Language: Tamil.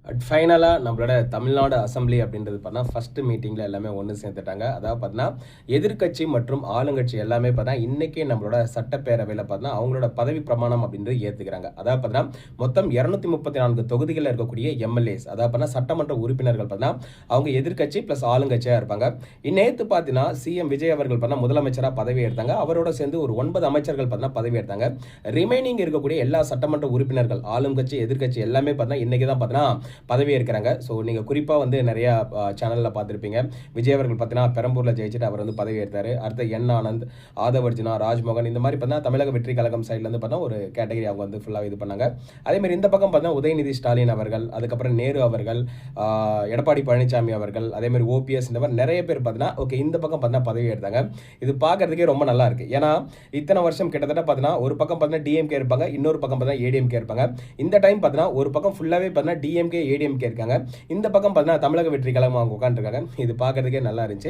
ஃபைனலாக நம்மளோட தமிழ்நாடு அசெம்பிளி அப்படின்றது பார்த்தா ஃபர்ஸ்ட் மீட்டிங்கில் எல்லாமே ஒன்று சேர்த்துட்டாங்க. அதாவது பார்த்தீங்கன்னா எதிர்க்கட்சி மற்றும் ஆளுங்கட்சி எல்லாமே பார்த்தா இன்றைக்கே நம்மளோட சட்டப்பேரவையில் பார்த்தா அவங்களோட பதவி பிரமாணம் அப்படின்றது ஏற்றுக்கிறாங்க. அதாவது பார்த்தீங்கன்னா மொத்தம் 234 தொகுதிகளில் இருக்கக்கூடிய எம்எல்ஏஸ், அதாவது பார்த்தா சட்டமன்ற உறுப்பினர்கள் பார்த்தா அவங்க எதிர்க்கட்சி ப்ளஸ் ஆளுங்கட்சியாக இருப்பாங்க. நேற்று பார்த்தீங்கன்னா சிஎம் விஜய் அவர்கள் பார்த்தா முதலமைச்சராக பதவி எடுத்தாங்க. அவரோட சேர்ந்து ஒரு 9 அமைச்சர்கள் பார்த்தா பதவி எடுத்தாங்க. ரிமைனிங் இருக்கக்கூடிய எல்லா சட்டமன்ற உறுப்பினர்கள் ஆளுங்கட்சி எதிர்க்கட்சி எல்லாமே பார்த்தா இன்றைக்கி தான் பார்த்தீங்கன்னா பதவி ஏற்கிறாங்க. ஸோ நீங்கள் குறிப்பாக வந்து நிறையா சேனலில் பார்த்துருப்பீங்க. விஜய் அவர்கள் பார்த்தீங்கன்னா பெரம்பூரில் ஜெயிச்சுட்டு அவர் வந்து பதவி எடுத்தார். அடுத்து என் ஆனந்த், ஆதவர்ஜுனா, ராஜ்மோகன், இந்த மாதிரி பார்த்தா தமிழக வெற்றி கழகம் சைட்லேருந்து பார்த்தா ஒரு கேட்டகரி அவங்க வந்து ஃபுல்லாக இது பண்ணாங்க. அதேமாதிரி இந்த பக்கம் பார்த்தா உதயநிதி ஸ்டாலின் அவர்கள், அதுக்கப்புறம் நேரு அவர்கள், எடப்பாடி பழனிசாமி அவர்கள், அதேமாதிரி ஓபிஎஸ், இந்த மாதிரி நிறைய பேர் பார்த்தீங்கன்னா ஓகே இந்த பக்கம் பார்த்தீங்கன்னா பதவி எடுத்தாங்க. இது பார்க்கறதுக்கே ரொம்ப நல்லா இருக்குது. ஏன்னா இத்தனை வருஷம் கிட்டத்தட்ட பார்த்தீங்கன்னா ஒரு பக்கம் பார்த்தீங்கன்னா டிஎம்கே இருப்பாங்க, இன்னொரு பக்கம் பார்த்தீங்கன்னா ஏடிஎம்கே இருப்பாங்க. இந்த டைம் பார்த்தீங்கன்னா ஒரு பக்கம் ஃபுல்லாகவே பார்த்தீங்கன்னா டிஎம்கே ஏடிஎம்கே இருக்காங்க. இந்த பக்கம் பார்த்தீங்கன்னா தமிழக வெற்றி கழகம் அவங்க உட்காந்துருக்காங்க. இது பார்க்கறதுக்கே நல்லா இருந்துச்சு.